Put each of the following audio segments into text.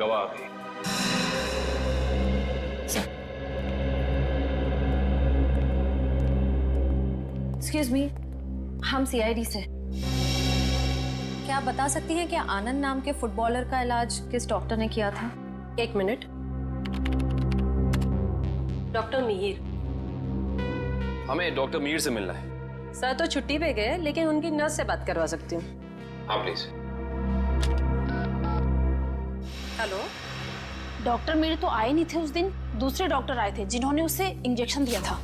गवाह आ गई। Excuse me, हम सीआईडी से। क्या आप बता सकती हैं कि आनंद नाम के फुटबॉलर का इलाज किस डॉक्टर ने किया था? एक मिनट। डॉक्टर मिहिर। हमें डॉक्टर मीर से मिलना है। सर तो छुट्टी पे गए, लेकिन उनकी नर्स से बात करवा सकती हूँ। हाँ प्लीज। हेलो। डॉक्टर मेरे तो आए नहीं थे उस दिन, दूसरे डॉक्टर आए थे जिन्होंने उसे इंजेक्शन दिया था।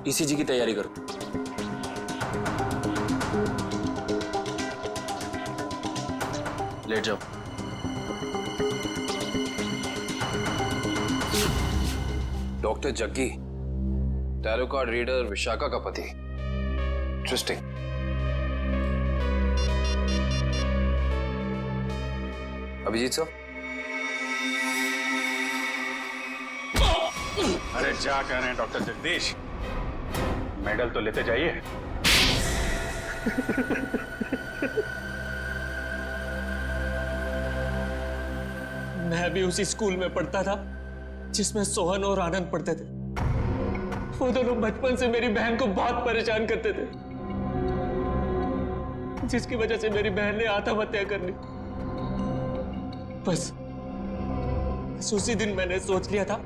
ईसीजी की तैयारी करो। लेट जाओ। Doctor Jaggi, tarot card reader Vishakha का पति। इंटरेस्टिंग। अभिजीत साहब। अरे क्या कह रहे हैं डॉक्टर जगदीश, मेडल तो लेते जाइए। मैं भी उसी स्कूल में पढ़ता था जिसमें सोहन और आनंद पढ़ते थे। वो दोनों बचपन से मेरी बहन को बहुत परेशान करते थे, जिसकी वजह से मेरी बहन ने आत्महत्या कर ली। बस उसी दिन मैंने सोच लिया था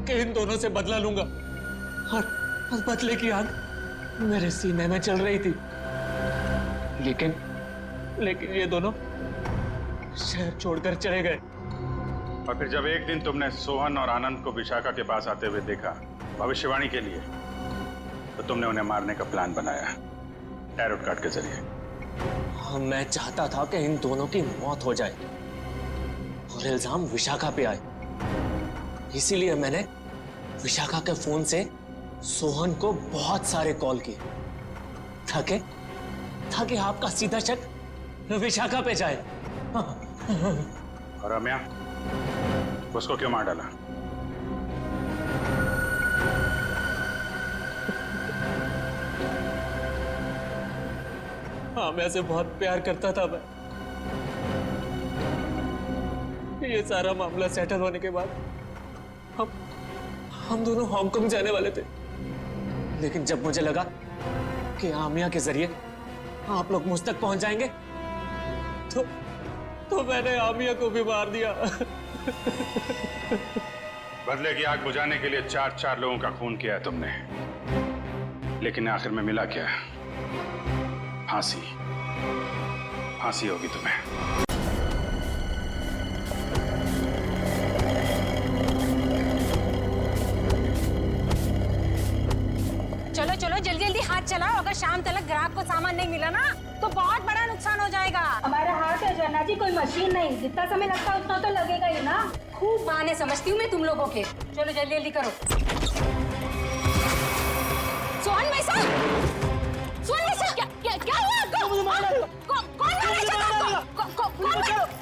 कि इन दोनों से बदला लूंगा, और बदले की आग मेरे सीने में चल रही थी। लेकिन ये दोनों शहर छोड़कर चले गए। और फिर जब एक दिन तुमने सोहन और आनंद को विशाखा के पास आते हुए देखा भविष्यवाणी के लिए, तो तुमने उन्हें मारने का प्लान बनाया टैरो कार्ड के जरिए। मैं चाहता था कि इन दोनों की मौत हो जाए और इल्जाम विशाखा पे आए। इसीलिए मैंने विशाखा के फोन से सोहन को बहुत सारे कॉल किए ताकि आपका सीधा शक विशाखा पे जाए। और रम्या, उसको क्यों मार डाला? हाँ, मैं से बहुत प्यार करता था मैं। ये सारा मामला सेटल होने के बाद हम दोनों हांगकांग जाने वाले थे, लेकिन जब मुझे लगा कि आमिया के जरिए आप लोग मुझ तक पहुंच जाएंगे, तो मैंने आमिया को भी मार दिया। बदले की आग बुझाने के लिए चार लोगों का खून किया है तुमने, लेकिन आखिर में मिला क्या? फांसी। फांसी होगी तुम्हें। चलो चलो जल्दी जल्दी हाथ चलाओ, अगर शाम तक ग्राहक को सामान नहीं मिला ना तो बहुत बड़ा नुकसान हो जाएगा। हमारा हाथ है जन्ना जी, कोई मशीन नहीं, जितना समय लगता है उतना तो लगेगा ही ना। खूब बहाने समझती हूँ मैं तुम लोगों के। चलो जल्दी जल्दी करो। सोहन भाई साहब, सोहन भाई साहब, क्या हुआ आपको? कौन मारा आपको? कौन मारा आपको?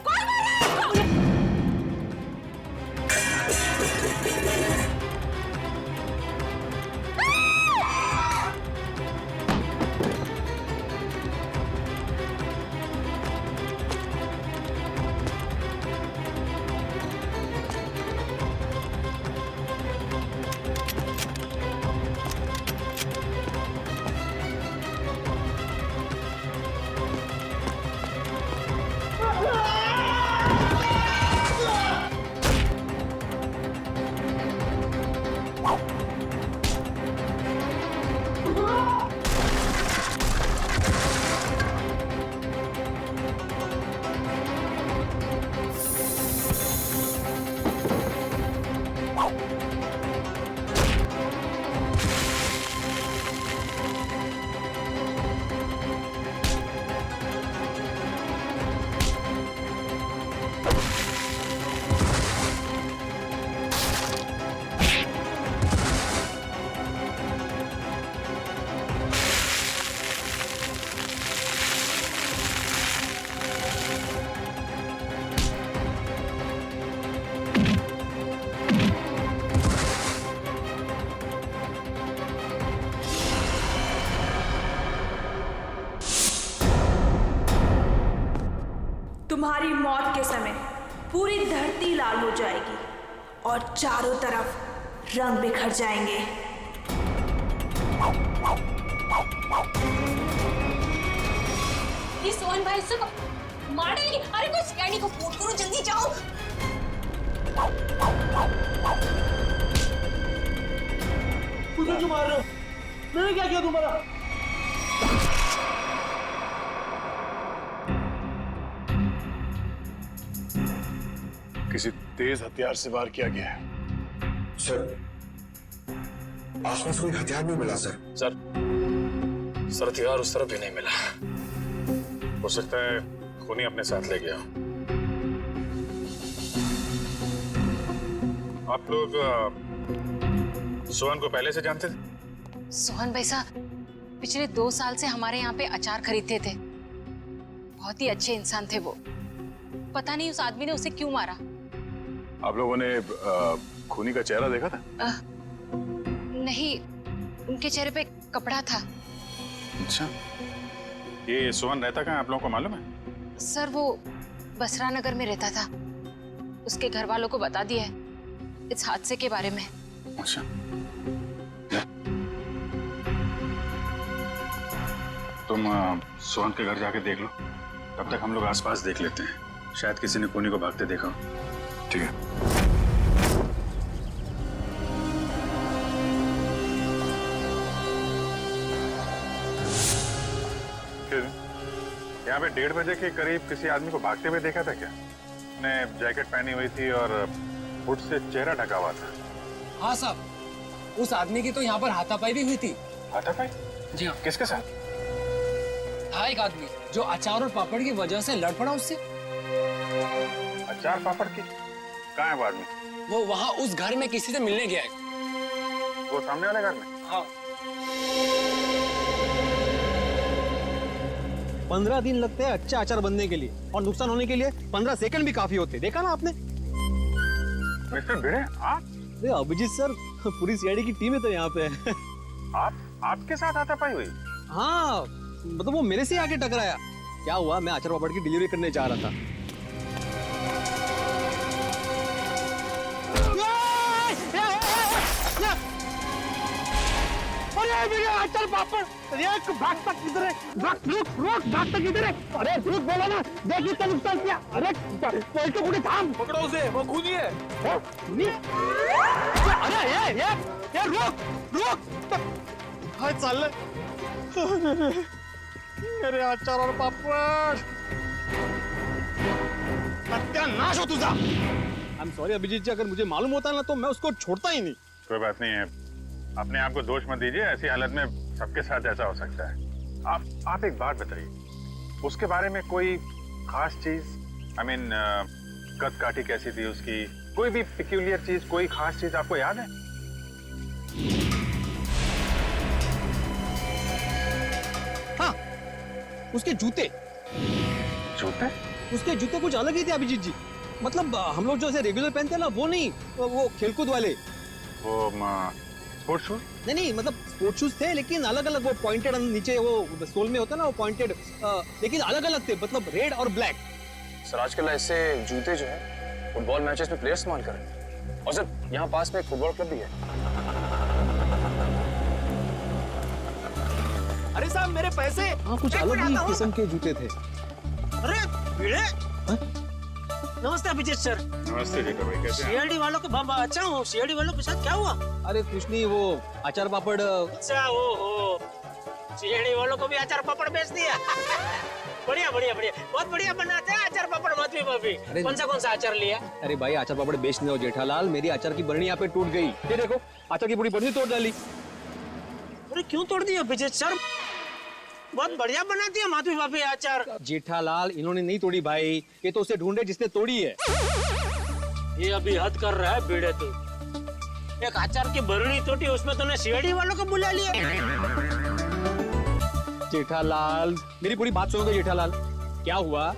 तुम्हारी मौत के समय पूरी धरती लाल हो जाएगी और चारों तरफ रंग बिखर जाएंगे। ये सोहन भाई से मार देंगे। अरे कुछ कैडी को फोन करो, जल्दी जाओ। मुझे क्यों मार रहे हो? मैंने क्या किया तुम्हारा? किसी तेज हथियार से वार किया गया है। सर, आसपास कोई हथियार नहीं मिला सर। सर हथियार उस तरफ भी नहीं मिला। हो सकता है खूनी अपने साथ ले गया। आप लोग सोहन को पहले से जानते थे? सोहन भाई साहब पिछले 2 साल से हमारे यहाँ पे अचार खरीदते थे। बहुत ही अच्छे इंसान थे वो। पता नहीं उस आदमी ने उसे क्यों मारा। आप लोगों ने खूनी का चेहरा देखा था? नहीं, उनके चेहरे पे कपड़ा था। अच्छा, ये सोहन रहता कहाँ आप लोगों को मालूम है? सर वो बसरा नगर में रहता था। उसके घर वालों को बता दिया है इस हादसे के बारे में। अच्छा, तुम सोहन के घर जाके देख लो। तब तक हम लोग आसपास देख लेते हैं, शायद किसी ने खूनी को भागते देखा हो। ठीक है। यहाँ पे 1:30 बजे के करीब किसी आदमी को भागते हुए देखा था क्या? ने जैकेट पहनी हुई थी और हुड से चेहरा ढका हुआ था। हाँ साहब, उस आदमी की तो यहाँ पर हाथापाई भी हुई थी। हाथापाई? जी हाँ। किसके साथ? था एक आदमी जो अचार और पापड़ की वजह से लड़ पड़ा उससे। अचार पापड़ की? कहाँ है वो आदमी? वो वहाँ उस घर में किसी से मिलने गया है। वो सामने वाले घर में? हाँ। 15 दिन लगते हैं अच्छा अचार बनने के लिए, और नुकसान होने के लिए 15 सेकंड भी काफी होते। देखा ना आपने? मिस्टर भिड़े, आप? अरे अभिजीत सर, पूरी सीआईडी की टीम है तो यहाँ पे। आपके साथ हाथापाई हुई? हाँ, मतलब वो मेरे से आके टकराया। क्या हुआ, मैं अचार पापड़ की डिलीवरी करने जा रहा था। अचार पापड़ भागता किधर है? रुक भागता किधर है? अरे रुक, बोला ना, देखिए तो नुकसान किया। अरे कोई तो पूरी थाम, पकड़ो उसे, वो खूनी है। अरे ये रुक हाय चल। अरे अचार और पापड़, सत्यानाश हो तुझा। आई एम सॉरी अभिजीत जी, अगर मुझे मालूम होता ना तो मैं उसको छोड़ता ही नहीं। कोई बात नहीं है, अपने आप को दोष मत दीजिए। ऐसी हालत में सबके साथ ऐसा हो सकता है। आप एक बात बताइए, उसके बारे में कोई खास चीज, आई मीन कद काठी कैसी थी उसकी, कोई भी पिक्यूलियर चीज, कोई खास चीज आपको याद है? हाँ, उसके जूते उसके जूते कुछ अलग ही थे अभिजीत जी। मतलब हम लोग जो ऐसे रेगुलर पहनते हैं ना, वो नहीं, वो खेलकूद वाले। वो स्पोर्ट्स शूज? नहीं, मतलब स्पोर्ट्स शूज थे लेकिन अलग अलग, वो पॉइंटेड नीचे वो सोल में होता है ना, वो पॉइंटेड, लेकिन अलग अलग थे, मतलब रेड और ब्लैक। सर आजकल ऐसे जूते जो है फुटबॉल मैचेस में प्लेयर्स इस्तेमाल कर रहे हैं। और सर यहाँ पास में एक फुटबॉल क्लब भी है। अरे साहब मेरे पैसे। हाँ, कुछ अलग ही किस्म के जूते थे। अरे भिड़े, नमस्ते अभिजीत सर। नमस्ते जेठा भाई, कैसे हैं? सीआईडी वालों के अच्छा हूँ। सीआईडी वालों के साथ क्या हुआ? अरे कुछ नहीं, वो अचार पापड़। अच्छा, ओ सीआईडी वालों को भी अचार पापड़ बेच दिया। बढ़िया, बहुत बढ़िया बनाते हैं अचार पापड़ माधवी भाभी। कौन सा अचार लिया? अरे भाई, अचार पापड़ बेचने दो जेठालाल, मेरी अचार की बरनी यहाँ पे टूट गई। ये देखो, अचार की पूरी बरनी तोड़ डाली। अरे क्यों तोड़ दिया अभिजीत सर? बहुत बढ़िया बना दिया माधवी भाभी अचार। जेठालाल, इन्होंने नहीं तोड़ी भाई, ये तो उसे ढूंढे जिसने तोड़ी है। ये अभी हद कर रहा है भिड़े तू। एक अचार की बरनी टूटी, उसमें तूने सीआईडी वालों को बुला लिया। जेठालाल, मेरी पूरी बात सुनोगे जेठालाल? क्या हुआ?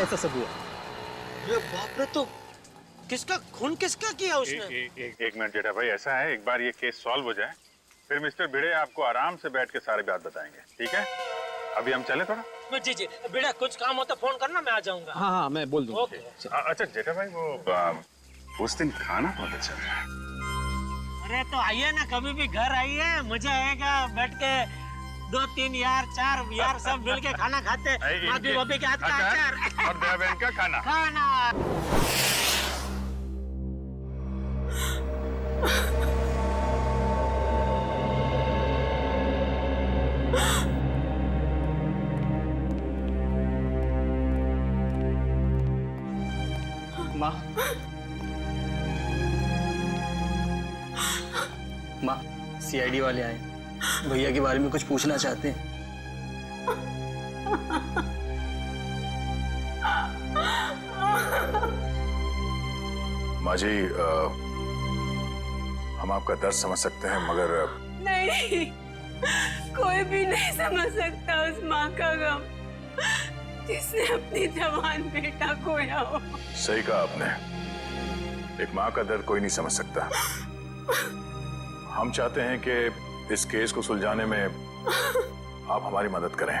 ऐसा सब हुआ। अरे बाप रे, तो किसका खून किसका किया उसने? एक मिनट जेठा भाई, ऐसा है एक बार ये केस सॉल्व हो जाए फिर मिस्टर भिड़े आपको आराम से बैठ के सारी बात बताएंगे, ठीक है? अभी हम चले थोड़ा। जी जी, बेटा कुछ काम हो तो फोन करना, मैं आ जाऊंगा। हाँ हाँ, मैं बोल दूंगा। अच्छा जेठा भाई, वो उस दिन खाना बहुत अच्छा था। अरे तो आइए ना, कभी भी घर आइए, मजा आएगा। बैठ के 2 3 यार 4 यार सब मिल के खाना खाते। माधवी भाभी के हाथ का अचार और दया बहन का खाना। माँ, सीआईडी वाले आए, भैया के बारे में कुछ पूछना चाहते हैं। माँ जी, हम आपका दर्द समझ सकते हैं, मगर नहीं, कोई भी नहीं समझ सकता उस माँ का गम जिसने अपनी जवान बेटा खोया हो। सही कहा आपने, एक माँ का दर्द कोई नहीं समझ सकता। हम चाहते हैं कि इस केस को सुलझाने में आप हमारी मदद करें।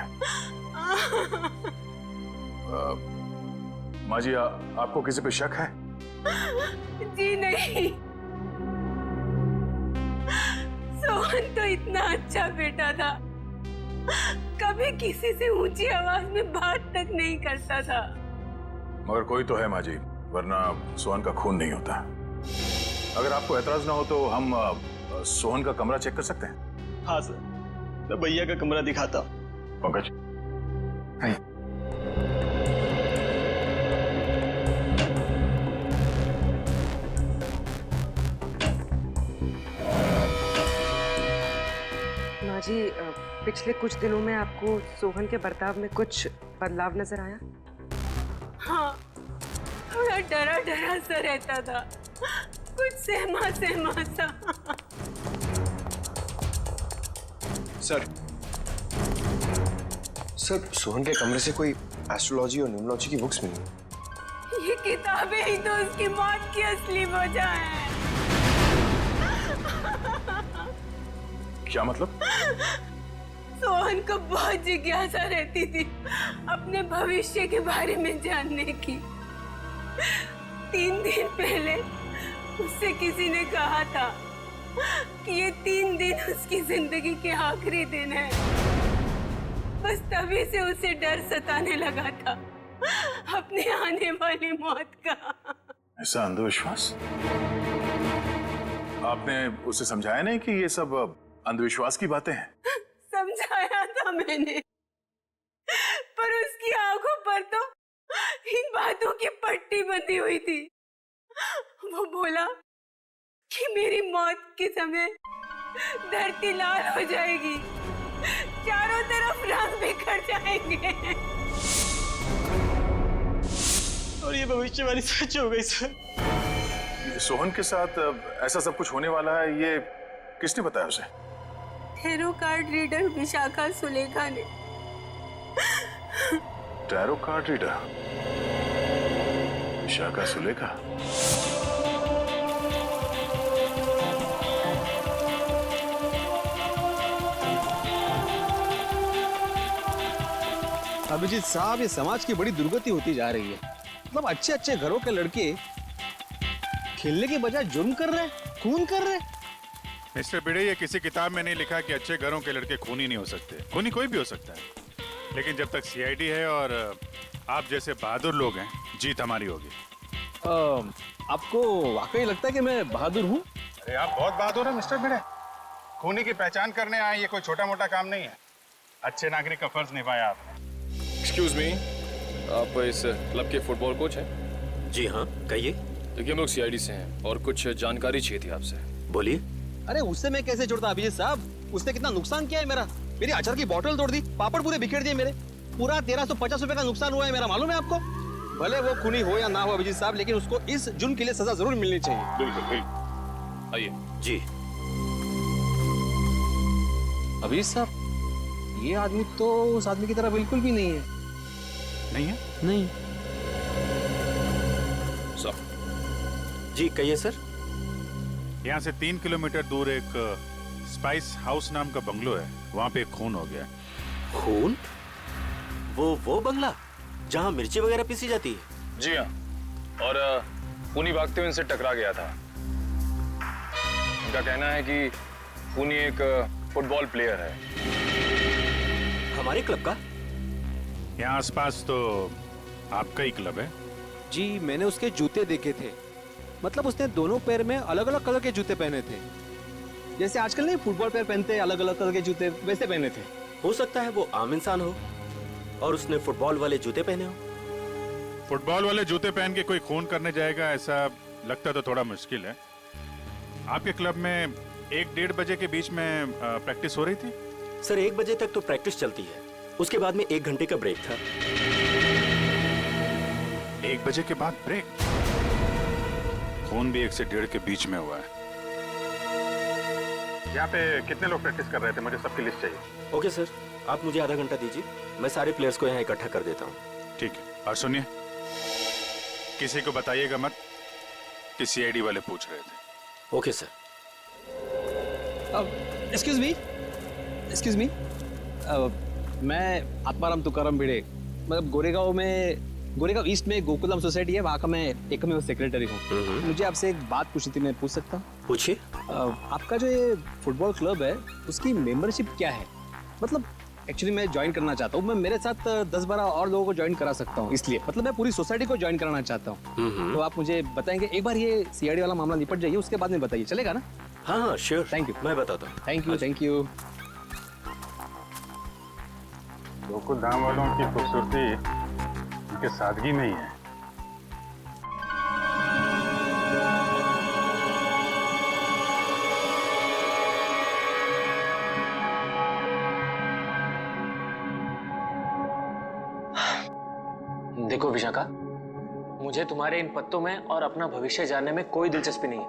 माँ जी, आपको किसी पे शक है? जी नहीं, सोहन तो इतना अच्छा बेटा था, कभी किसी से ऊंची आवाज में बात तक नहीं करता था। मगर कोई तो है माँ जी, वरना सोहन का खून नहीं होता। अगर आपको एतराज ना हो तो हम सोहन का कमरा चेक कर सकते हैं? हाँ सर, मैं भैया का कमरा दिखाता हूँ। पंकज, माँ जी, पिछले कुछ दिनों में आपको सोहन के बर्ताव में कुछ बदलाव नजर आया? हाँ, थोड़ा डरा डरा सा रहता था, कुछ सहमा सहमा सा। सर, सोहन के कमरे से कोई एस्ट्रोलॉजी और न्यूमरोलॉजी की बुक्स मिली। ये किताबें ही तो उसकी मौत की असली वजह है। क्या मतलब? सोहन को बहुत जिज्ञासा रहती थी अपने भविष्य के बारे में जानने की। 3 दिन पहले उससे किसी ने कहा था कि ये 3 दिन उसकी जिंदगी के आखिरी दिन है। बस तभी से उसे डर सताने लगा था अपने आने वाली मौत का। ऐसा अंधविश्वास? आपने उसे समझाया नहीं कि ये सब अंधविश्वास की बातें हैं? समझाया था मैंने, पर उसकी आंखों पर तो इन बातों की पट्टी बंधी हुई थी। वो बोला कि मेरी मौत के समय धरती लाल हो जाएगी, चारों तरफ रंग बिखर जाएंगे। और ये भविष्यवाणी सच हो गई सर। सोहन के साथ ऐसा सब कुछ होने वाला है, ये किसने बताया उसे? Tarot card reader Vishakha Sulekha ने। Tarot card reader Vishakha Sulekha? Abhijeet साहब, ये समाज की बड़ी दुर्गति होती जा रही है। मतलब अच्छे अच्छे घरों के लड़के खेलने के बजाय जुर्म कर रहे हैं, खून कर रहे हैं। मिस्टर भिड़े, ये किसी किताब में नहीं लिखा कि अच्छे घरों के लड़के खूनी नहीं हो सकते। खूनी कोई भी हो सकता है, लेकिन जब तक सीआईडी है और आप जैसे बहादुर लोग हैं, जीत हमारी होगी। आपको वाकई लगता है कि मैं बहादुर हूँ? अरे आप बहुत बहादुर हैं मिस्टर भिड़े। खूनी की पहचान करने आए, ये कोई छोटा मोटा काम नहीं है। अच्छे नागरिक का फर्ज निभाया आपने। एक्सक्यूज मी, आप इस क्लब के फुटबॉल कोच हैं? जी हाँ, कहिए। देखिए, हम लोग सीआईडी से हैं और कुछ जानकारी चाहिए थी आपसे। बोलिए। अरे उससे मैं कैसे जुड़ता अभिजीत साहब? उसने कितना नुकसान किया है मेरा। मेरी अचार की बोतल तोड़ दी, पापड़ पूरे बिखेर दिए मेरे। पूरा 1350 रुपए का नुकसान हुआ है मेरा, मालूम है आपको? भले वो खूनी हो या ना हो अभिजीत साहब, लेकिन उसको इस जुर्म के लिए सजा जरूर मिलनी चाहिए। बिल्कुल बिल्कुल, आइए। जी। अभिजीत साहब, ये आदमी तो उस आदमी की तरह बिल्कुल भी नहीं है। नहीं है? नहीं। जी कहिए सर। यहाँ से 3 किलोमीटर दूर एक स्पाइस हाउस नाम का बंगलो है, वहाँ पे एक खून हो गया। खून? वो बंगला जहाँ मिर्ची वगैरह पीसी जाती है? जी हाँ, और खूनी भागते हुए इनसे टकरा गया था। इनका कहना है कि खूनी एक फुटबॉल प्लेयर है। हमारे क्लब का? यहाँ आसपास तो आपका ही क्लब है। जी मैंने उसके जूते देखे थे, मतलब उसने दोनों पैर में अलग अलग कलर के जूते पहने थे, जैसे आजकल नहीं फुटबॉल प्लेयर पहनते हैं अलग अलग कलर के जूते, वैसे पहने थे। हो सकता है वो आम इंसान हो और उसने फुटबॉल वाले जूते पहने हो। फुटबॉल वाले जूते पहन के कोई खून करने जाएगा ऐसा लगता तो थोड़ा मुश्किल है। आपके क्लब में 1-1:30 बजे के बीच में प्रैक्टिस हो रही थी? सर 1 बजे तक तो प्रैक्टिस चलती है, उसके बाद में 1 घंटे का ब्रेक था। 1 बजे के बाद ब्रेक? खून भी 1 से 1:30 के बीच में हुआ है। यहाँ पे कितने लोग प्रैक्टिस कर रहे थे? मुझे सबकी लिस्ट चाहिए। ओके सर, आप मुझे आधा घंटा दीजिए, मैं सारे प्लेयर्स को यहाँ इकट्ठा कर देता हूँ। ठीक है, और सुनिए, किसी को बताइएगा मत कि सीआईडी वाले पूछ रहे थे। Okay sir. एक्सक्यूज मी, मैं आत्माराम तुकाराम भिड़े, मतलब गोरेगांव ईस्ट में गोकुलम सोसाइटी है, वहाँ का मैं एकमेव सेक्रेटरी हूँ। मुझे आपसे एक बात पूछनी थी, मैं पूछ सकता हूँ? पूछिए। आपका जो ये फुटबॉल क्लब है उसकी मेंबरशिप क्या है? मतलब एक्चुअली मैं ज्वाइन करना चाहता हूँ, मैं मेरे साथ 10-12 और लोगों को ज्वाइन करा सकता हूँ, इसलिए मतलब मैं पूरी सोसाइटी को ज्वाइन कराना चाहता हूँ। तो आप मुझे बताएंगे, एक बार ये सीआईडी वाला मामला निपट जाइए, उसके बाद में बताइए, चलेगा ना? हाँ श्योर, थैंक यू। मैं बताता हूँ। Thank you. गोकुल धाम वालों की खूबसूरती उनके सादगी में ही है। देखो विशाखा, मुझे तुम्हारे इन पत्तों में और अपना भविष्य जानने में कोई दिलचस्पी नहीं है।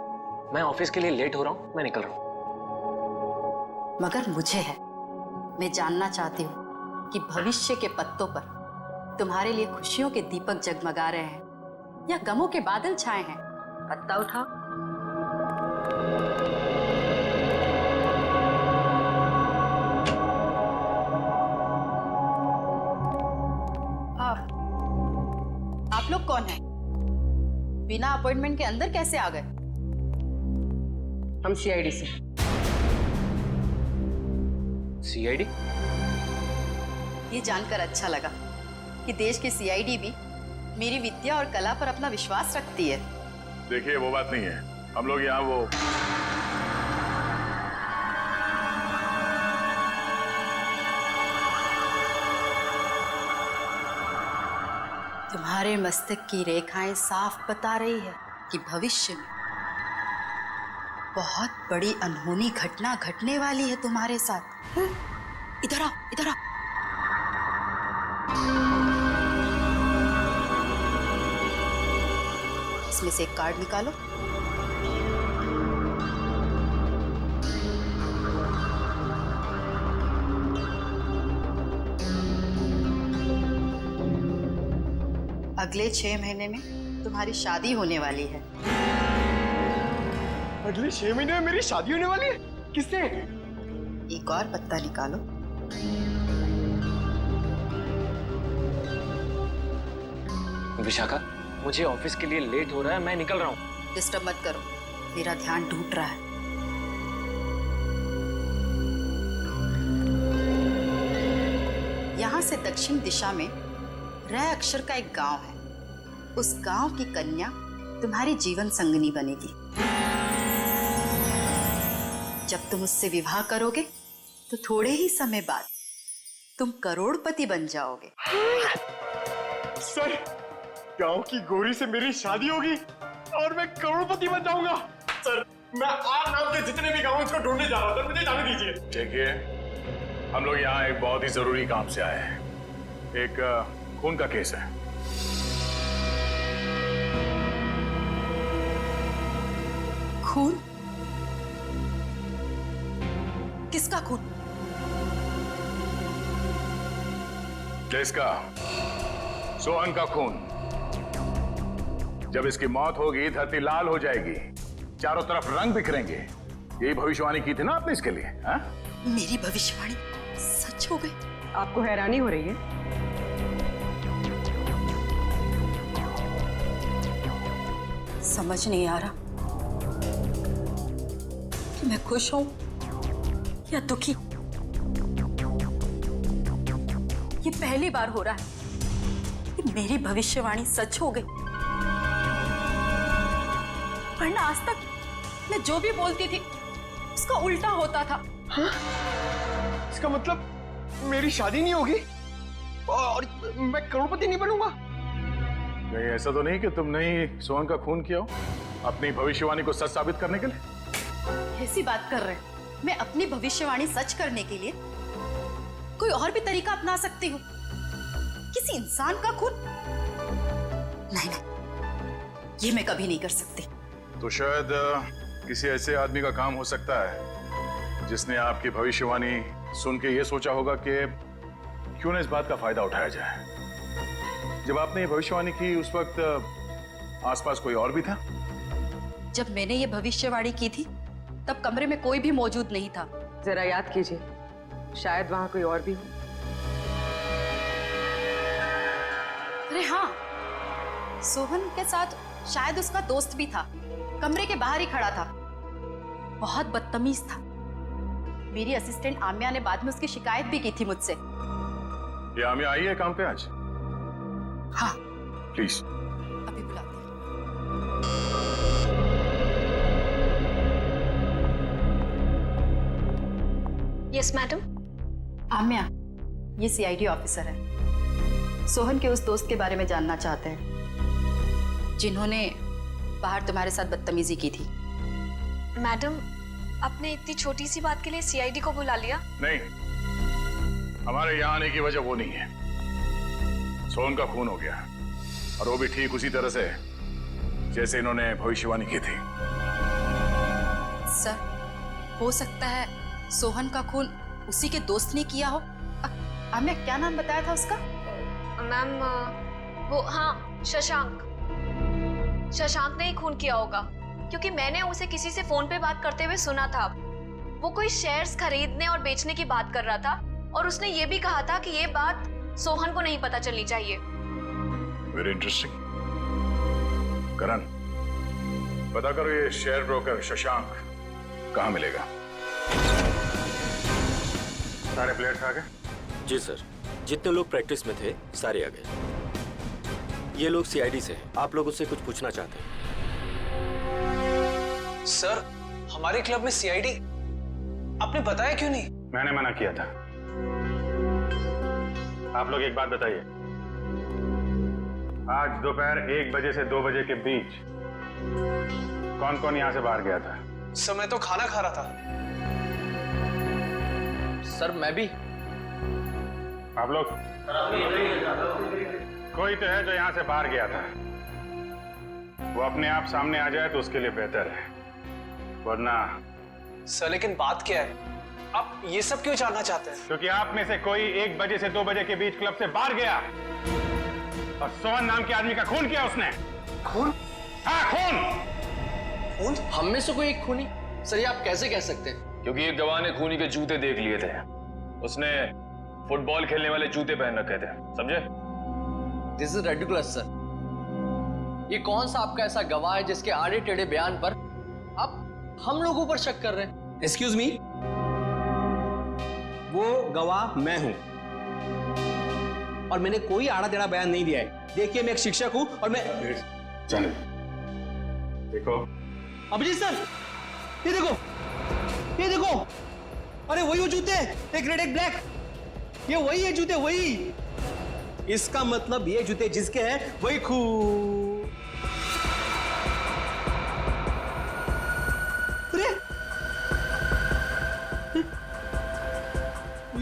मैं ऑफिस के लिए लेट हो रहा हूँ, मैं निकल रहा हूँ। मगर मुझे है, मैं जानना चाहती हूँ कि भविष्य के पत्तों पर तुम्हारे लिए खुशियों के दीपक जगमगा रहे हैं या गमों के बादल छाए हैं। पत्ता उठाओ। आप लोग कौन हैं? बिना अपॉइंटमेंट के अंदर कैसे आ गए? हम सीआईडी से। सीआईडी? ये जानकर अच्छा लगा कि देश की सीआईडी भी मेरी विद्या और कला पर अपना विश्वास रखती है। देखिए वो बात नहीं है, हम लोग यहाँ वो तुम्हारे मस्तक की रेखाएं साफ बता रही है कि भविष्य में बहुत बड़ी अनहोनी घटना घटने वाली है तुम्हारे साथ। इधर आओ, इधर आओ। इसमें से एक कार्ड निकालो। अगले 6 महीने में तुम्हारी शादी होने वाली है। अगले 6 महीने में मेरी शादी होने वाली है? किससे? एक और पत्ता निकालो। विशाखा, मुझे ऑफिस के लिए लेट हो रहा है, मैं निकल रहा हूँ। डिस्टर्ब मत करो, मेरा ध्यान टूट रहा है। यहाँ से दक्षिण दिशा में र अक्षर का एक गांव है। उस गांव की कन्या तुम्हारी जीवन संगनी बनेगी। जब तुम उससे विवाह करोगे तो थोड़े ही समय बाद तुम करोड़पति बन जाओगे। सर, गांव की गोरी से मेरी शादी होगी और मैं करोड़पति बन जाऊंगा। सर, मैं आर नाम के जितने भी गांव को ढूंढने जा रहा था, मुझे जाने दीजिए। देखिए, हम लोग यहाँ एक बहुत ही जरूरी काम से आए हैं। एक खून का केस है। खून? किसका खून? किसका? सोहन का खून। जब इसकी मौत होगी धरती लाल हो जाएगी, चारों तरफ रंग बिखरेंगे। यही भविष्यवाणी की थी ना आपने इसके लिए? हा? मेरी भविष्यवाणी सच हो गई? आपको हैरानी हो रही है? समझ नहीं आ रहा कि मैं खुश हूं या दुखी। ये पहली बार हो रहा है कि मेरी भविष्यवाणी सच हो गई, वरना आज तक मैं जो भी बोलती थी उसका उल्टा होता था। हाँ? इसका मतलब मेरी शादी नहीं होगी और मैं करोड़पति नहीं बनूंगा? नहीं, ऐसा तो नहीं कि तुमने ही सोहन का खून किया हो अपनी भविष्यवाणी को सच साबित करने के लिए? ऐसी बात कर रहे हैं? मैं अपनी भविष्यवाणी सच करने के लिए कोई और भी तरीका अपना सकती हूँ। किसी इंसान का खून? नहीं नहीं, ये मैं कभी नहीं कर सकती। तो शायद किसी ऐसे आदमी का काम हो सकता है जिसने आपकी भविष्यवाणी सुन के ये सोचा होगा कि क्यों ना इस बात का फायदा उठाया जाए। जब आपने ये भविष्यवाणी की उस वक्त आसपास कोई और भी था? जब मैंने ये भविष्यवाणी की थी तब कमरे में कोई भी मौजूद नहीं था। जरा याद कीजिए, शायद वहां कोई और भी हो। अरे हाँ, सोहन के साथ शायद उसका दोस्त भी था, कमरे के बाहर ही खड़ा था, बहुत बदतमीज था। मेरी असिस्टेंट आम्या ने बाद में उसकी शिकायत भी की थी मुझसे। ये आम्या आई है काम पे आज? हाँ। प्लीज। अभी बुलाते हैं। Yes madam. आम्या, ये सीआईडी ऑफिसर है। सोहन के उस दोस्त के बारे में जानना चाहते हैं जिन्होंने बाहर तुम्हारे साथ बदतमीजी की थी। मैडम, आपने इतनी छोटी सी बात के लिए सीआईडी को बुला लिया? नहीं, हमारे यहाँ आने की वजह वो नहीं है। सोहन का खून हो गया और वो भी ठीक उसी तरह से जैसे इन्होंने भविष्यवाणी की थी। सर, हो सकता है सोहन का खून उसी के दोस्त ने किया हो। आम्या, क्या नाम बताया था उसका? मैम, वो हाँ, शशांक। शशांक ने ही खून किया होगा, क्योंकि मैंने उसे किसी से फोन पे बात करते हुए सुना था। वो कोई शेयर्स खरीदने और बेचने की बात कर रहा था और उसने ये भी कहा था कि ये बात सोहन को नहीं पता चलनी चाहिए। Very interesting. करण, पता करो ये शेयर ब्रोकर शशांक कहाँ मिलेगा। सारे प्लेयर्स आ गए? जी सर, जितने लोग प्रैक्टिस में थे सारे आ गए। ये लोग सीआईडी से हैं। आप लोग उससे कुछ पूछना चाहते हैं? सर, हमारे क्लब में सीआईडी आपने बताया क्यों नहीं? मैंने मना किया था। आप लोग एक बात बताइए, आज दोपहर 1 बजे से 2 बजे के बीच कौन कौन यहां से बाहर गया था? सर, मैं तो खाना खा रहा था। सर, मैं भी। आप लोग? कोई तो है जो यहां से बाहर गया था। वो अपने आप सामने आ जाए तो उसके लिए बेहतर है, वरना। सर, लेकिन बात क्या है? आप ये सब क्यों जानना चाहते हैं? क्योंकि आप में से कोई 1 बजे से 2 बजे के बीच क्लब से बाहर गया और सोहन नाम के आदमी का खून किया उसने। खून? हाँ, खून। खून? हम में से कोई एक खूनी? सर, ये आप कैसे कह सकते हैं? क्योंकि एक गवाह ने खूनी के जूते देख लिए थे। उसने फुटबॉल खेलने वाले जूते पहन रखे थे, समझे? This is ridiculous sir. ये कौन सा आपका ऐसा गवाह है जिसके आड़े टेढ़े बयान पर आप हम लोगों पर शक कर रहे हैं? एक्सक्यूज मी, वो गवाह मैं हूं और मैंने कोई आड़ा टेढ़ा बयान नहीं दिया है। देखिए, मैं एक शिक्षक हूं और मैं देखो अभिजीत सर, ये देखो, ये देखो, अरे वही वो जूते, एक रेड एक ब्लैक, ये वही है जूते, वही। इसका मतलब ये जूते जिसके हैं वही खून। अरे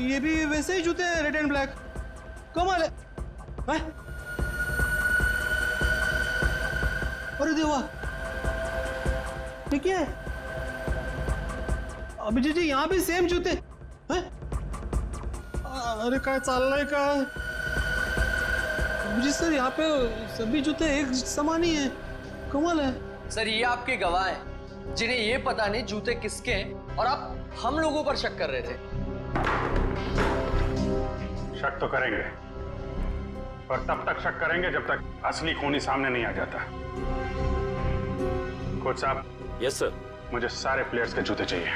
ये भी वैसे ही जूते हैं, रेड एंड ब्लैक। कमाल है। अरे देवा, ये क्या है? अभिजीत जी, यहाँ भी सेम जूते हैं? अरे काय चाललंय काय? अभिजीत सर, यहाँ पे सभी जूते एक समान ही है। कमाल है। सर ये आपके गवाह हैं जिन्हें ये पता नहीं जूते किसके हैं और आप हम लोगों पर शक कर रहे थे। शक तो करेंगे, पर तब तक शक करेंगे जब तक असली खूनी सामने नहीं आ जाता। कोच साहब। Yes sir. मुझे सारे प्लेयर्स के जूते चाहिए।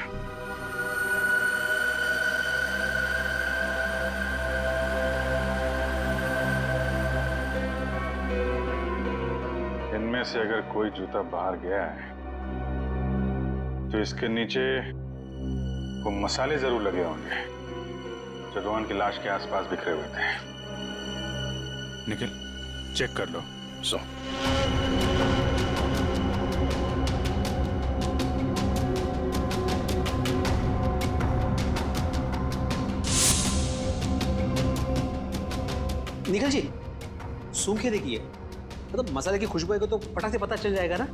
इनमें से अगर कोई जूता बाहर गया है तो इसके नीचे वो मसाले जरूर लगे होंगे जो रोहन की लाश के आसपास बिखरे हुए थे। निखिल, चेक कर लो। सो निखिल जी, सूंघ के देखिए, मतलब मसाले की खुशबू को तो फटाक से पता चल जाएगा ना।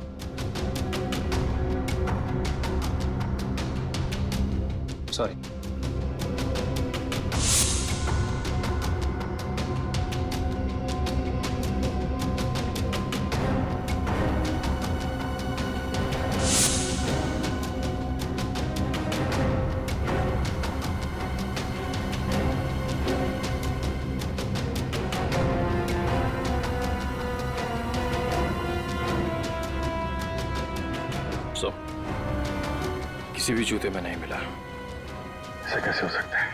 सॉरी। किसी भी जूते में नहीं मिला। ऐसा कैसे हो सकता है?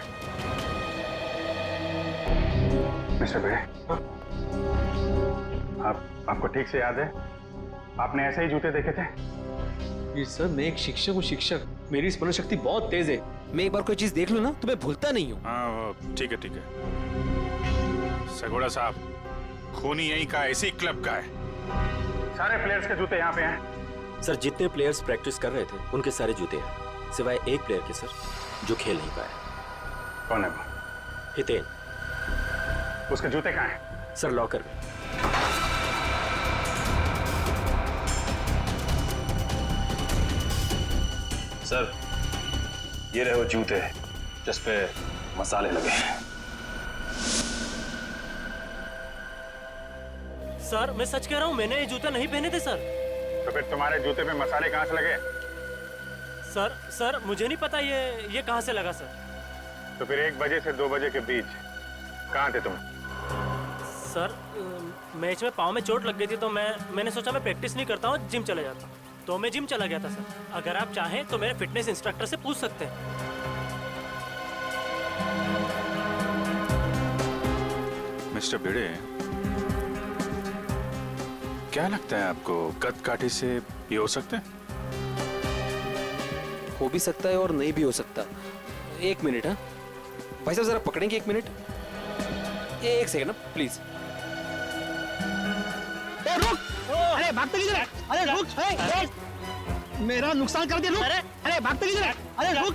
मिस्टर भिड़े, आपको ठीक से याद है आपने ऐसे ही जूते देखे थे? ये सर, मैं एक शिक्षक हूँ, शिक्षक। मेरी स्मरण शक्ति बहुत तेज है। मैं एक बार कोई चीज देख लूं ना तो मैं भूलता नहीं हूँ। हाँ ठीक है ठीक है। सगोड़ा साहब, खूनी यहीं का, इसी क्लब का है। सारे प्लेयर्स के जूते यहाँ पे हैं। सर जितने प्लेयर्स प्रैक्टिस कर रहे थे उनके सारे जूते हैं, सिवाय एक प्लेयर के सर जो खेल नहीं पाया। कौन है वो? हितेन। उसके जूते कहाँ हैं? सर लॉकर में। सर ये रहे वो जूते जिस पे मसाले लगे हैं। सर मैं सच कह रहा हूँ, मैंने ये जूते नहीं पहने थे सर। तो फिर तुम्हारे जूते पे मसाले कहाँ से लगे? सर मुझे नहीं पता ये कहाँ से लगा सर। तो फिर 1 बजे से 2 बजे के बीच कहाँ थे तुम? सर मैच में पाँव में चोट लग गई थी तो मैंने सोचा मैं प्रैक्टिस नहीं करता हूँ, जिम चले जाता हूँ, तो मैं जिम चला गया था सर। अगर आप चाहें तो मेरे फिटनेस इंस्ट्रक्टर से पूछ सकते हैं। मिस्टर भिड़े, क्या लगता है आपको कद काठी से ये हो सकता है? हो भी सकता है और नहीं भी हो सकता। 1 मिनट। हाँ भाई साहब, जरा पकड़ेंगे 1 मिनट। 1 सेकंड ना प्लीज। रुक! अरे भागते किधर है? अरे रुक! मेरा नुकसान कर दिया, रुक! अरे भागते किधर है? अरे रुक!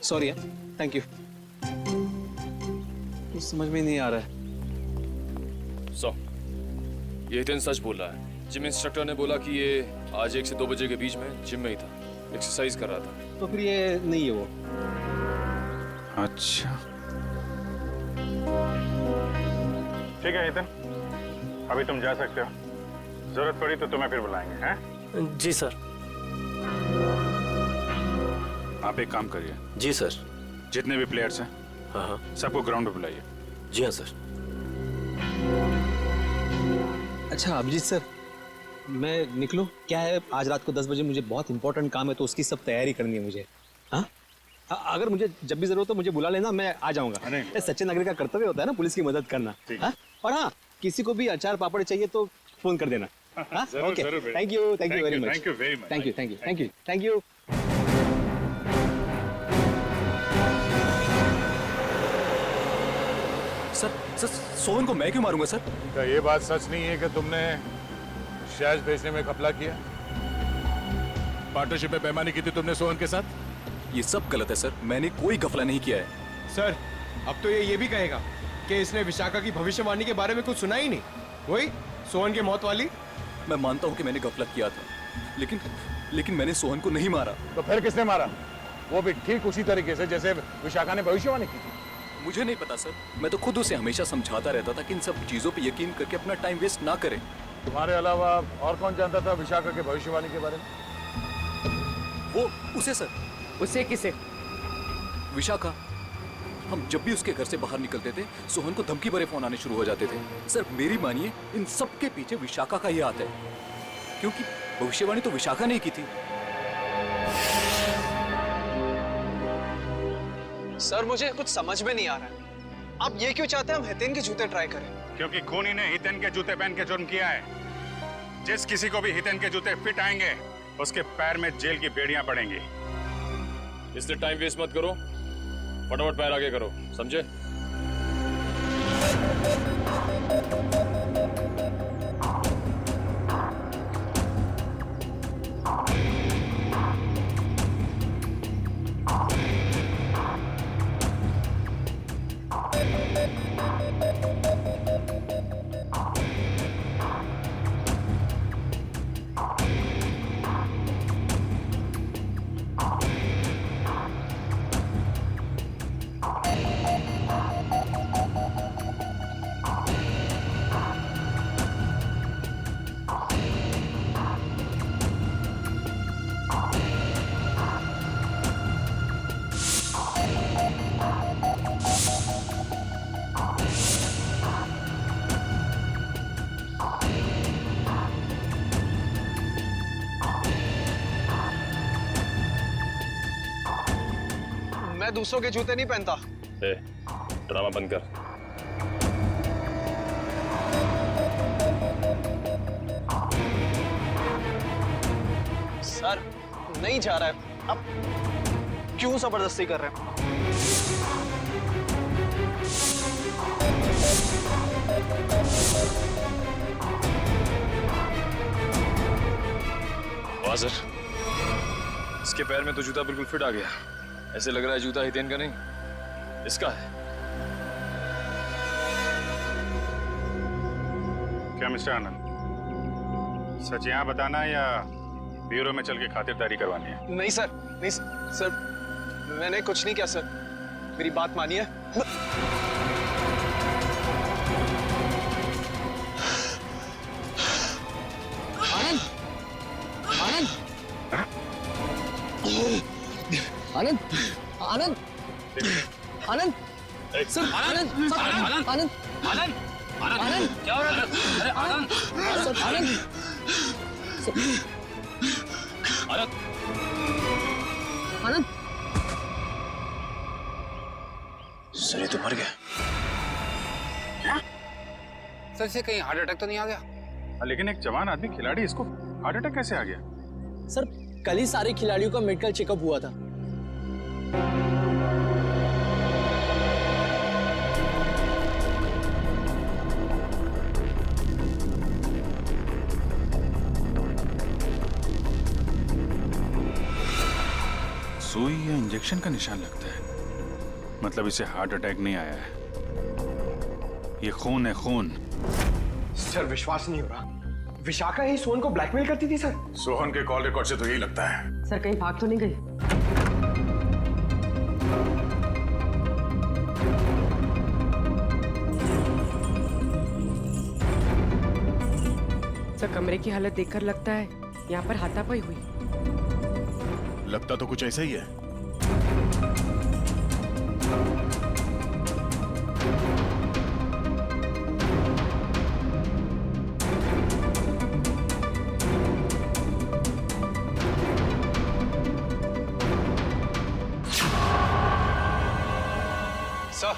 Sorry, thank you. कुछ समझ में नहीं आ रहा है। ये हितेन सच बोल रहा है। जिम इंस्ट्रक्टर ने बोला कि ये आज 1 से 2 बजे के बीच में जिम में ही था, एक्सरसाइज कर रहा था। तो फिर ये नहीं है वो। अच्छा ठीक है हितेन, अभी तुम जा सकते हो। जरूरत पड़ी तो तुम्हें फिर बुलाएंगे, हैं? जी सर। आप एक काम करिए। जी सर। जितने भी प्लेयर्स हैं हाँ सबको ग्राउंड पे बुलाइए। जी हाँ सर। अच्छा अभिजीत सर, मैं निकलूं? क्या है, आज रात को 10 बजे मुझे बहुत इंपॉर्टेंट काम है, तो उसकी सब तैयारी करनी है मुझे। हाँ, अगर मुझे जब भी जरूरत हो मुझे बुला लेना, मैं आ जाऊंगा। सच्चे नागरिक का कर्तव्य होता है ना पुलिस की मदद करना। हाँ? और हाँ, किसी को भी अचार पापड़ चाहिए तो फोन कर देना। हाँ? Okay, thank you very much. Thank you. Sir Sohan को मैं क्यों मारूंगा सर? क्या ये बात सच नहीं है कि तुमने शैज बेचने में घपला किया? पार्टनरशिप में बेईमानी की थी तुमने सोहन के साथ? ये सब गलत है सर, मैंने कोई घपला नहीं किया है। सर अब तो ये भी कहेगा कि इसने विशाखा की भविष्यवाणी के बारे में कुछ सुना ही नहीं, वही सोहन की मौत वाली। मैं मानता हूँ कि मैंने घपला किया था, लेकिन मैंने सोहन को नहीं मारा। तो फिर किसने मारा? वो भी ठीक उसी तरीके से जैसे विशाखा ने भविष्यवाणी की थी। मुझे नहीं पता सर, मैं तो खुद उसे हमेशा समझाता रहता था कि इन सब चीजों पे यकीन करके अपना टाइम वेस्ट ना करें। तुम्हारे अलावा और कौन जानता था विशाखा के भविष्यवाणी के बारे में? वो उसे सर। उसे किसे? विशाखा। हम जब भी उसके घर से बाहर निकलते थे सोहन को धमकी भरे फोन आने शुरू हो जाते थे। सर मेरी मानिए, इन सब के पीछे विशाखा का ही हाथ है, क्योंकि भविष्यवाणी तो विशाखा ने की थी। सर मुझे कुछ समझ में नहीं आ रहा है, आप ये क्यों चाहते हैं हम हितेन के जूते ट्राई करें? क्योंकि खूनी ने हितेन के जूते पहन के जुर्म किया है। जिस किसी को भी हितेन के जूते फिट आएंगे उसके पैर में जेल की बेड़ियां पड़ेंगी। इसलिए टाइम वेस्ट मत करो, फटाफट पैर आगे करो, समझे? मैं दूसरों के जूते नहीं पहनता। ड्रामा बंद कर। सर नहीं जा रहा है, अब क्यों जबरदस्ती कर रहे हैं? वाजर, इसके पैर में तो जूता बिल्कुल फिट आ गया। ऐसे लग रहा है जूता हितेन का नहीं, इसका है। क्या मिस्टर आनंद, सच यहाँ बताना या ब्यूरो में चल के खातिरदारी करवानी है? नहीं सर, नहीं सर, मैंने कुछ नहीं किया सर, मेरी बात मानिए। आनंद, आनंद, आनंद, आनंद, आनंद, सर, आनंद, आनंद, आनंद, आनंद, आनंद, क्या हो रहा है? अरे आनंद, सर, आनंद, आनंद, आनंद, सर ये तो मर गया। क्या? सर इसे कहीं हार्ट अटैक तो नहीं आ गया? लेकिन एक जवान आदमी खिलाड़ी, इसको हार्ट अटैक कैसे आ गया? सर कल ही सारे खिलाड़ियों का मेडिकल चेकअप हुआ था। सुई या इंजेक्शन का निशान लगता है, मतलब इसे हार्ट अटैक नहीं आया है, ये खून है, खून। सर विश्वास नहीं हो रहा, विशाखा ही सोहन को ब्लैकमेल करती थी सर। सोहन के कॉल रिकॉर्ड से तो यही लगता है। सर कहीं भाग तो नहीं गई? सर कमरे की हालत देखकर लगता है यहाँ पर हाथापाई हुई। लगता तो कुछ ऐसा ही है। सर,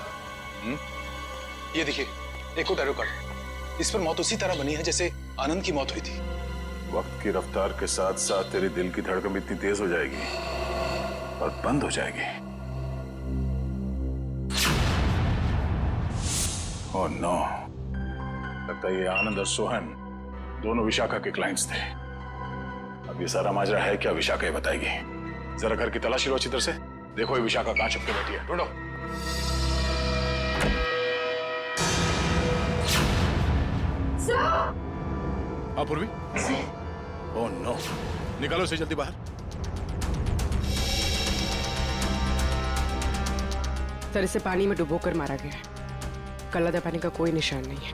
ये देखिए, एक और टैरो कार्ड। इस पर मौत उसी तरह बनी है जैसे आनंद की मौत हुई थी। वक्त की रफ्तार के साथ साथ तेरे दिल की धड़कन इतनी तेज हो जाएगी और बंद हो जाएगी। ओह नो, लगता है ये आनंद और सोहन दोनों विशाखा के क्लाइंट्स थे। अब ये सारा माजरा है क्या, विशाखा ही बताएगी। जरा घर की तलाशी लो अच्छी तरह से, देखो ये विशाखा कहां छुप के बैठी है, ढूंढो। हाँ पूर्वी। ओह नो, निकालो इसे जल्दी बाहर। सर इसे पानी में डुबोकर मारा गया है। गला दबाने का कोई निशान नहीं है।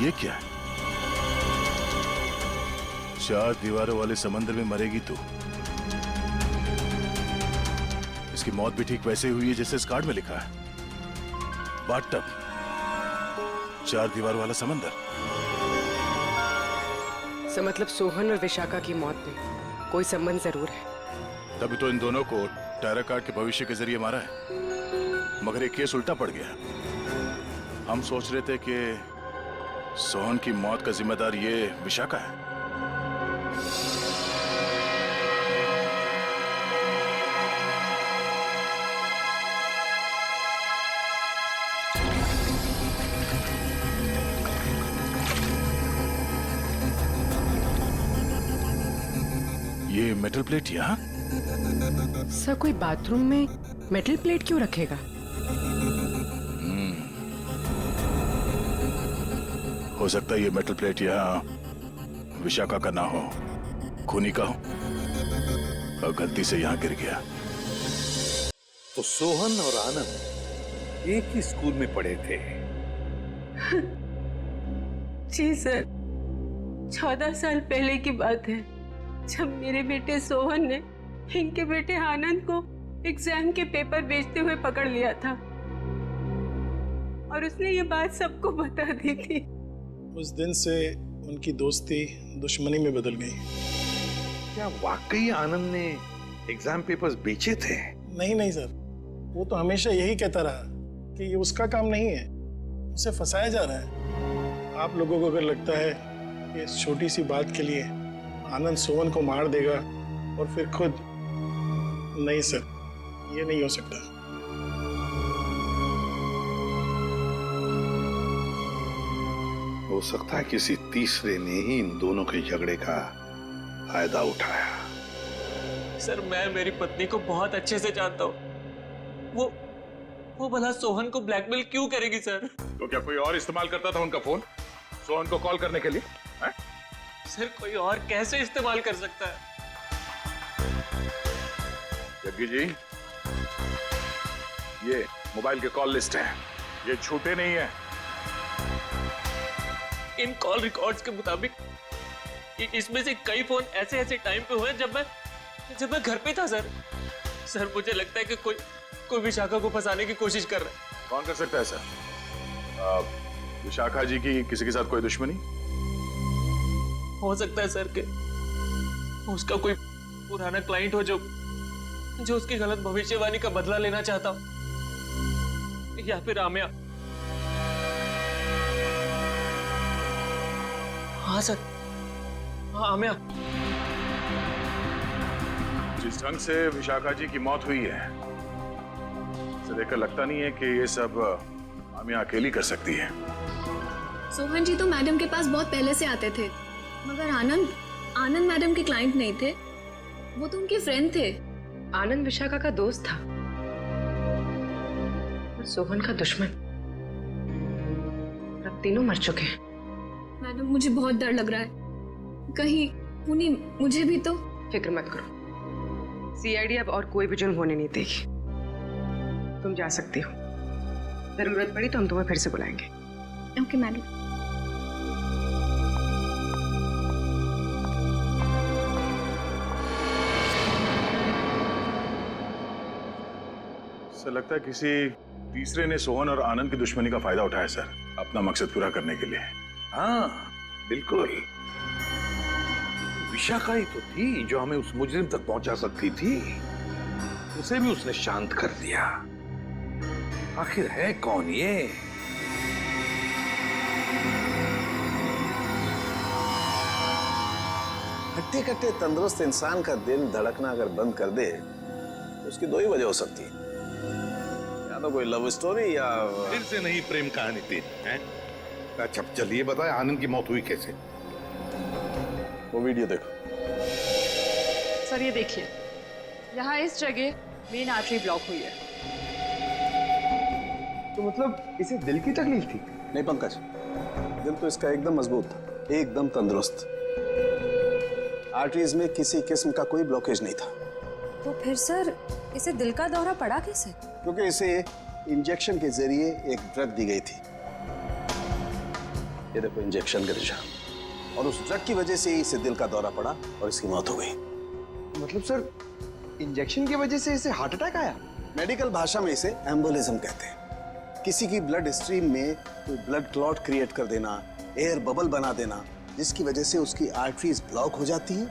ये क्या है? 4 दीवारों वाले समंदर में मरेगी तू। इसकी मौत भी ठीक वैसे हुई है जैसे इस कार्ड में लिखा है। बाथटब, 4 दीवार वाला समंदर। सर मतलब सोहन और विशाखा की मौत में कोई संबंध जरूर है। तभी तो इन दोनों को टैरो कार्ड के भविष्य के जरिए मारा है, मगर ये केस उल्टा पड़ गया। हम सोच रहे थे कि सोहन की मौत का जिम्मेदार ये विशाखा है। ये मेटल प्लेट यहाँ? सर कोई बाथरूम में मेटल प्लेट क्यों रखेगा? हो सकता है ये मेटल प्लेट यहाँ विशाखा का ना हो, खूनी का हो और गलती से यहाँ गिर गया। तो सोहन और आनंद एक ही स्कूल में पढ़े थे? जी सर, 14 साल पहले की बात है, जब मेरे बेटे सोहन ने इनके बेटे आनंद को एग्जाम के पेपर बेचते हुए पकड़ लिया था और उसने ये बात सबको बता दी थी। उस दिन से उनकी दोस्ती दुश्मनी में बदल गई। क्या वाकई आनंद ने एग्जाम पेपर्स बेचे थे? नहीं नहीं सर, वो तो हमेशा यही कहता रहा कि ये उसका काम नहीं है, उसे फंसाया जा रहा है। आप लोगों को अगर लगता है कि इस छोटी सी बात के लिए आनंद सोहन को मार देगा और फिर खुद, नहीं सर, ये नहीं हो सकता। हो सकता है किसी तीसरे ने ही इन दोनों के झगड़े का फायदा उठाया। सर मैं मेरी पत्नी को बहुत अच्छे से जानता हूँ। वो भला सोहन को ब्लैकमेल क्यों करेगी सर? तो क्या कोई और इस्तेमाल करता था उनका फोन सोहन को कॉल करने के लिए? सर कोई और कैसे इस्तेमाल कर सकता है? जग्गी जी, ये मोबाइल के कॉल लिस्ट है, ये झूठे नहीं है। इन कॉल रिकॉर्ड्स के मुताबिक इसमें से कई फोन ऐसे टाइम पे हुए जब मैं घर पे था सर। सर मुझे लगता है कि कोई विशाखा को फंसाने की कोशिश कर रहा है। कौन कर सकता है सर? विशाखा जी की किसी के साथ कोई दुश्मनी हो सकता है सर कि उसका कोई पुराना क्लाइंट हो जो उसकी गलत भविष्यवाणी का बदला लेना चाहता हो, या फिर आमिया। हाँ सर, हाँ आमिया। जिस ढंग से विशाखा जी की मौत हुई है, इसे देखकर लगता नहीं है कि ये सब आमिया अकेली कर सकती है। सोहन जी तो मैडम के पास बहुत पहले से आते थे, मगर आनंद मैडम के क्लाइंट नहीं थे, वो तो उनके फ्रेंड थे। आनंद विशाखा का दोस्त था और सोहन का दुश्मन। अब तीनों मर चुके हैं। मैडम मुझे बहुत डर लग रहा है, कहीं पुनी मुझे भी तो। फिक्र मत करो, सीआईडी अब और कोई भी जुर्म होने नहीं देगी। तुम जा सकती हो, जरूरत पड़ी तो हम तुम्हें फिर से बुलाएंगे। Okay madam. सर लगता है किसी तीसरे ने सोहन और आनंद की दुश्मनी का फायदा उठाया सर, अपना मकसद पूरा करने के लिए। हाँ बिल्कुल, विशाखा ही तो थी जो हमें उस मुजरिम तक पहुंचा सकती थी। उसे भी उसने शांत कर दिया। आखिर है कौन ये? हट्टे कट्टे तंदुरुस्त इंसान का दिल धड़कना अगर बंद कर दे तो उसकी 2 ही वजह हो सकती है, या तो कोई लव स्टोरी या फिर से नहीं प्रेम कहानी तेरी है। अच्छा चलिए बताए आनंद की मौत हुई कैसे? वो वीडियो देखो। सर ये देखिए, यहाँ इस जगह मेन आर्टरी ब्लॉक हुई है। तो मतलब इसे दिल की तकलीफ थी? नहीं पंकज, दिल तो इसका एकदम मजबूत था, एकदम तंदुरुस्त। आर्टरीज में किसी किस्म का कोई ब्लॉकेज नहीं था। तो फिर सर इसे दिल का दौरा पड़ा कैसे? क्योंकि इसे इंजेक्शन के जरिए एक ड्रग दी गई थी। ये देखो इंजेक्शन का निशान, और उस ड्रग की वजह से ही इसे दिल का दौरा पड़ा और इसकी मौत हो गई। मतलब सर इंजेक्शन की वजह से इसे हार्ट अटैक आया? मेडिकल भाषा में इसे एम्बोलिज्म कहते हैं। किसी की ब्लड स्ट्रीम में कोई ब्लड क्लॉट क्रिएट कर देना, एयर बबल बना देना, जिसकी वजह से उसकी आर्टरीज ब्लॉक हो जाती है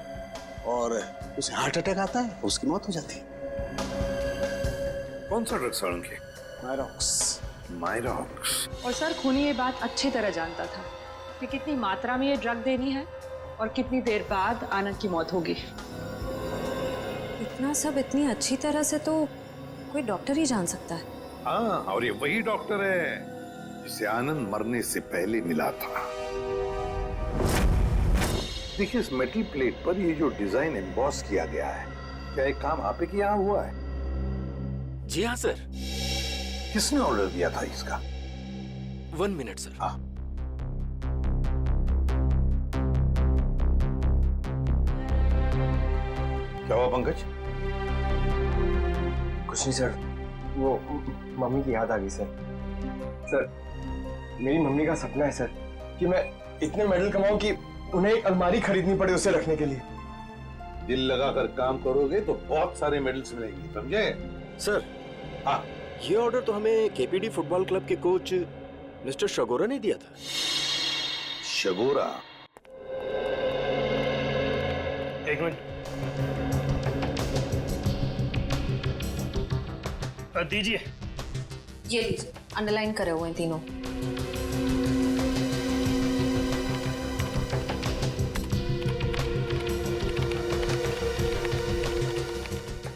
और उसे हार्ट अटैक आता है, उसकी मौत हो जाती है। कौन सा ड्रग सर उनके? मायरॉक्स। मायरॉक्स। और सर खूनी ये बात अच्छी तरह जानता था कि कितनी मात्रा में ये ड्रग देनी है और कितनी देर बाद आनंद की मौत होगी। इतना सब इतनी अच्छी तरह से तो कोई डॉक्टर ही जान सकता है। हाँ, और ये वही डॉक्टर है जिसे आनंद मरने से पहले मिला था। देखिए इस मेटल प्लेट पर ये जो डिजाइन एम्बॉस किया गया है, क्या एक काम आप ही के यहाँ हुआ है? जी हाँ सर। किसने ऑर्डर दिया था इसका? 1 मिनट सर। हाँ। क्या हुआ पंकज? कुछ नहीं सर, वो मम्मी की याद आ गई सर। सर मेरी मम्मी का सपना है सर कि मैं इतने मेडल कमाऊं कि उन्हें एक अलमारी खरीदनी पड़े उसे रखने के लिए। दिल लगाकर काम करोगे तो बहुत सारे मेडल्स मिलेंगे, समझे? सर हाँ, ये ऑर्डर तो हमें केपीडी फुटबॉल क्लब के कोच मिस्टर शगोरा ने दिया था। शगोरा? एक मिनट दीजिए। ये लीजिए, अंडरलाइन करे हुए हैं तीनों।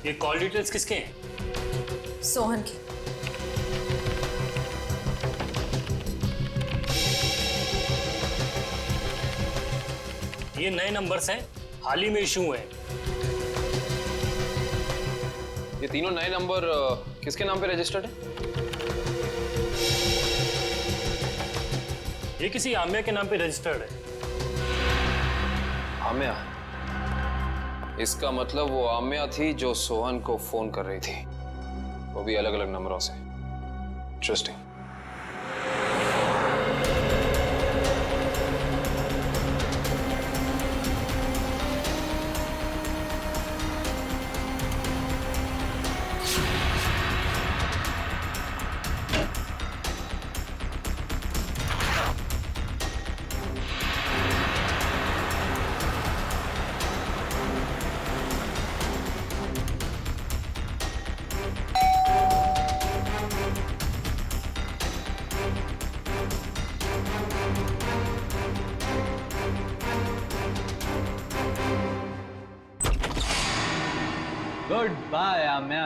ये कॉल डिटेल्स किसके हैं? सोहन की। ये नए नंबर्स हैं, हाल ही में इशू हुए हैं। ये तीनों नए नंबर किसके नाम पे रजिस्टर्ड है? ये किसी आम्या के नाम पे रजिस्टर्ड है। आम्या? इसका मतलब वो आम्या थी जो सोहन को फोन कर रही थी, वो भी अलग अलग नंबरों से। Interesting. Goodbye Amya.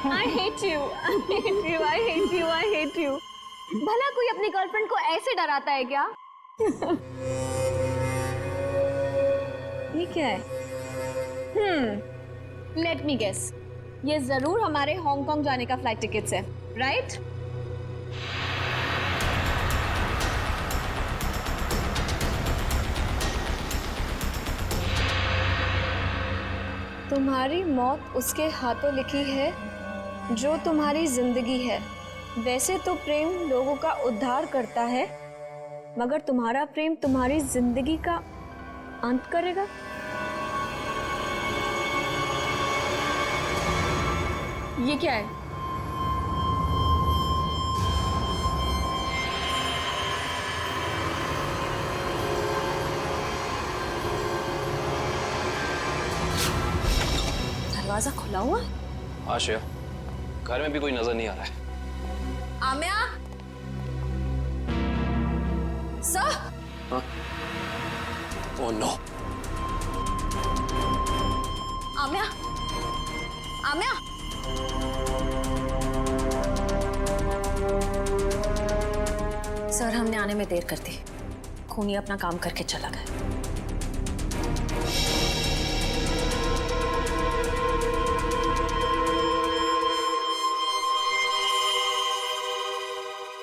I hate you. I hate you. I hate you. I hate you. भला कोई अपनी गर्लफ्रेंड को ऐसे डराता है क्या? ये क्या है? Let me guess. ये जरूर हमारे हांगकांग जाने का फ्लाइट टिकट्स है, राइट? तुम्हारी मौत उसके हाथों लिखी है जो तुम्हारी जिंदगी है। वैसे तो प्रेम लोगों का उद्धार करता है, मगर तुम्हारा प्रेम तुम्हारी जिंदगी का अंत करेगा। ये क्या है? दरवाजा खुला हुआ है। आशया, घर में भी कोई नजर नहीं आ रहा है। Aamya, sir. Oh no. Aamya, Aamya. Sir हमने आने में देर कर दी। खूनी अपना काम करके चला गया।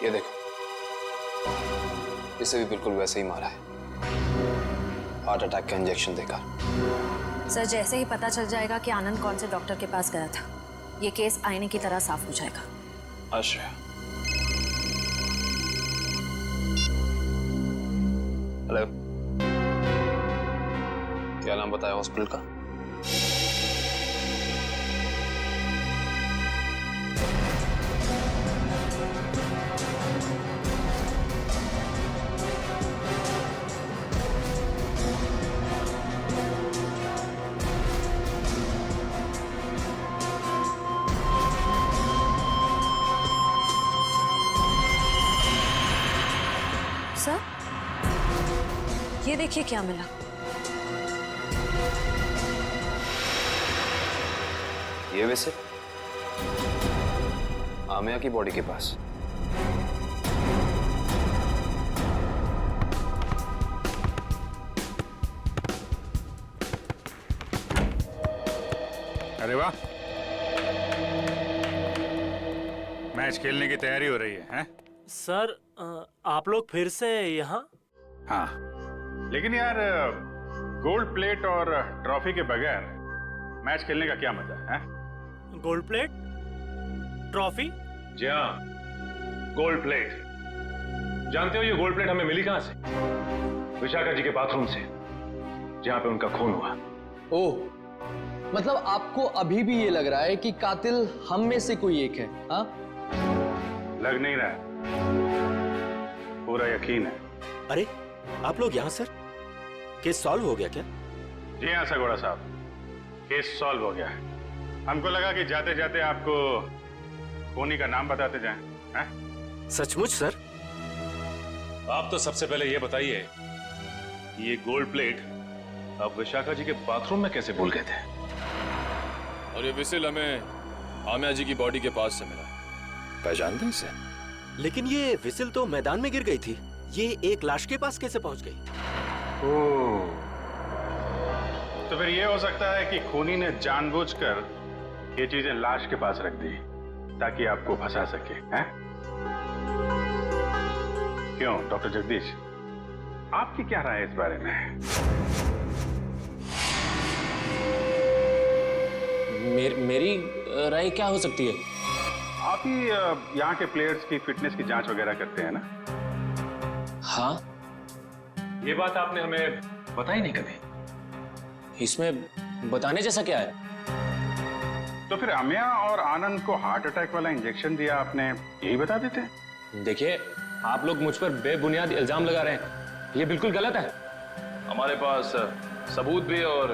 ये देखो, इसे भी बिल्कुल वैसे ही मारा है, हार्ट अटैक का इंजेक्शन देकर। सर जैसे ही पता चल जाएगा कि आनंद कौन से डॉक्टर के पास गया था, ये केस आईने की तरह साफ हो जाएगा। आश्रय, हेलो, क्या नाम बताया हॉस्पिटल का? सर ये देखिए क्या मिला। ये वैसे आमिया की बॉडी के पास। अरे वाह, मैच खेलने की तैयारी हो रही है? सर आप लोग फिर से यहाँ? हाँ, लेकिन यार गोल्ड प्लेट और ट्रॉफी के बगैर मैच खेलने का क्या मजा है? Gold plate, trophy? जी हाँ, गोल्ड प्लेट। जानते हो ये गोल्ड प्लेट हमें मिली कहां से? विशाखा जी के बाथरूम से, जहां पे उनका खून हुआ। ओह, मतलब आपको अभी भी ये लग रहा है कि कातिल हम में से कोई एक है? हाँ, लग नहीं रहा, पूरा यकीन है। अरे आप लोग यहाँ सर, केस सॉल्व हो गया क्या? जी हाँ सगोड़ा साहब, केस सॉल्व हो गया है। हमको लगा कि जाते जाते आपको खूनी का नाम बताते जाएं। हैं? सचमुच सर? आप तो सबसे पहले ये बताइए कि ये गोल्ड प्लेट आप विशाखा जी के बाथरूम में कैसे भूल गए थे? और ये विसिल हमें आमिया जी की बॉडी के पास से मिला। पहचानते हैं इसे? लेकिन ये विसिल तो मैदान में गिर गई थी, ये एक लाश के पास कैसे पहुंच गई? ओह, तो फिर ये हो सकता है कि खूनी ने जानबूझकर ये चीजें लाश के पास रख दी ताकि आपको फंसा सके। हैं? क्यों डॉक्टर जगदीश, आपकी क्या राय है इस बारे में? मेरी राय क्या हो सकती है? आप ही यहाँ के प्लेयर्स की फिटनेस की जांच वगैरह करते हैं ना? हाँ। ये बात आपने हमें बताई नहीं कभी। इसमें बताने जैसा क्या है? तो फिर अमिया और आनंद को हार्ट अटैक वाला इंजेक्शन दिया आपने, यही बता देते? देखिए, आप लोग मुझ पर बेबुनियाद इल्जाम लगा रहे हैं, ये बिल्कुल गलत है। हमारे पास सबूत भी और